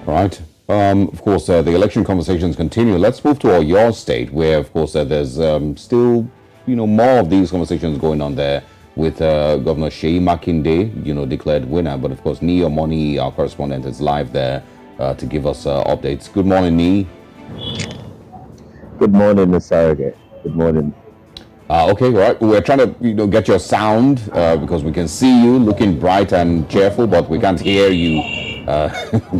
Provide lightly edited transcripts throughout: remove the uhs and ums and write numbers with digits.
All right. Of course, the election conversations continue. Let's move to your state, where, of course, there's still, more of these conversations going on there with Governor Seyi Makinde, declared winner. But, of course, Omoniyi, our correspondent, is live there to give us updates. Good morning, Niyi. Good morning, Mr. Arrogate. Good morning. Okay, all right. We're trying to, get your sound because we can see you looking bright and cheerful, but we can't hear you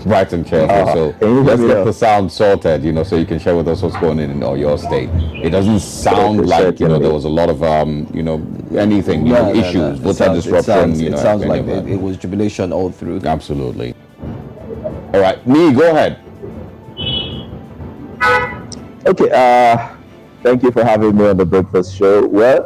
bright and cheerful. So let's get the sound sorted, so you can share with us what's going on in your state. It doesn't sound like, there was a lot of, anything, issues, voter disruption. It sounds like it was jubilation all through. Absolutely. All right, Niyi, go ahead. Okay, thank you for having me on the breakfast show. Well,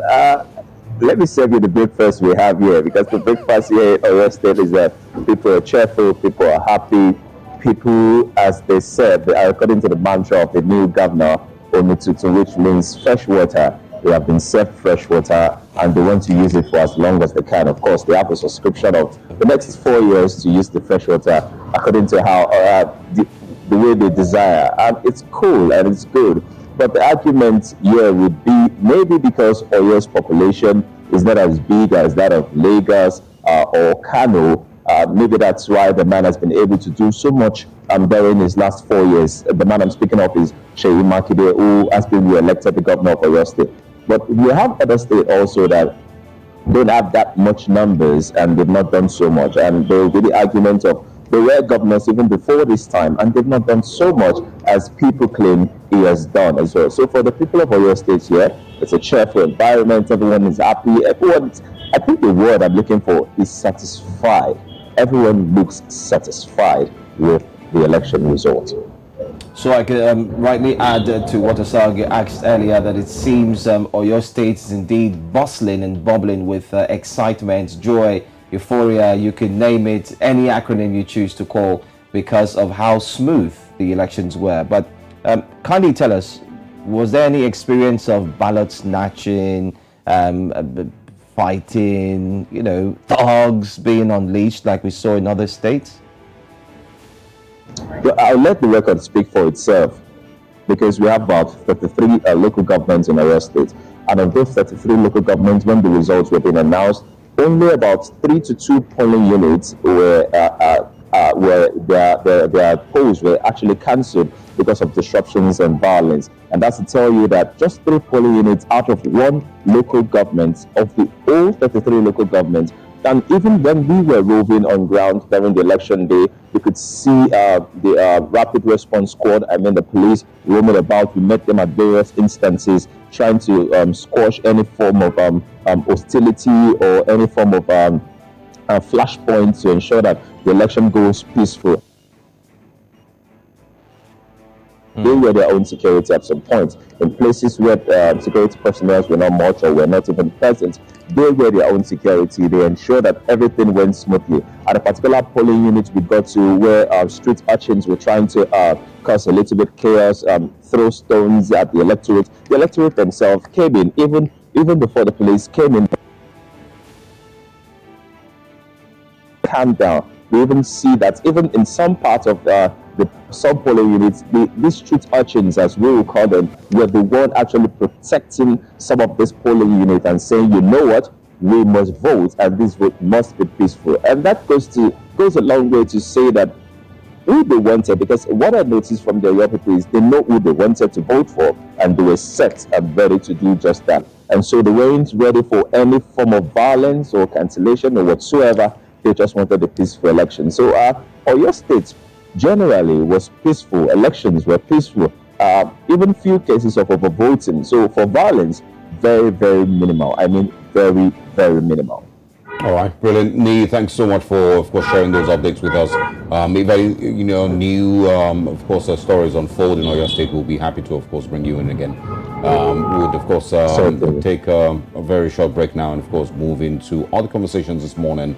let me serve you the breakfast we have here, because the breakfast here in Oyo State is that people are cheerful, people are happy, people, as they said, according to the mantra of the new governor, Omoniyi, which means fresh water. They have been served fresh water and they want to use it for as long as they can. Of course, they have a subscription of the next 4 years to use the fresh water according to how the way they desire. And it's cool and it's good. But the argument here would be maybe because Oyo's population is not as big as that of Lagos or Kano. Maybe that's why the man has been able to do so much during his last 4 years. The man I'm speaking of is Seyi Makinde, who has been re-elected the governor of Oyo State. But we have other states also that don't have that much numbers and they've not done so much. And there will be the argument of there were governors even before this time, and they've not done so much as people claim he has done as well. So for the people of Oyo State here, it's a cheerful environment. Everyone is happy. I think the word I'm looking for is satisfied. Everyone looks satisfied with the election result. So I can rightly add to what Osage asked earlier that it seems Oyo State is indeed bustling and bubbling with excitement, joy, euphoria, you can name it, any acronym you choose to call, because of how smooth the elections were. But kindly tell us, was there any experience of ballot snatching, fighting, thugs being unleashed like we saw in other states? I'll let the record speak for itself, because we have about 33 local governments in Oyo State. And of those 33 local governments, when the results were being announced, only about 3 to 2 polling units were where their polls were actually cancelled because of disruptions and violence. And that's to tell you that just 3 polling units out of one local government, of the all 33 local governments. And even when we were roving on ground during the election day, we could see the rapid response squad, the police roaming about. We met them at various instances, trying to squash any form of hostility or any form of flashpoint to ensure that the election goes peaceful. They were their own security at some point. In places where security personnel were not much or were not even present, they were their own security. They ensured that everything went smoothly. At a particular polling unit we got to, where street urchins were trying to cause a little bit chaos, throw stones at the electorate themselves came in, even before the police came in. Calm down. We even see that even in some parts of some polling units, these street urchins, as we will call them, were the one actually protecting some of this polling unit and saying, you know what, we must vote and this vote must be peaceful. And that goes a long way to say that who they wanted, because what I noticed from the young people is they know who they wanted to vote for and they were set and ready to do just that. And so they weren't ready for any form of violence or cancellation or whatsoever. They just wanted a peaceful election. So Oyo State generally was peaceful. Elections were peaceful. Even few cases of overvoting. So for violence, very, very minimal. Very, very minimal. All right, brilliant. Niyi, thanks so much for, of course, sharing those updates with us. If any, new, of course, stories unfold in Oyo State, we'll be happy to, of course, bring you in again. We would, of course, take a very short break now and, of course, move into other conversations this morning.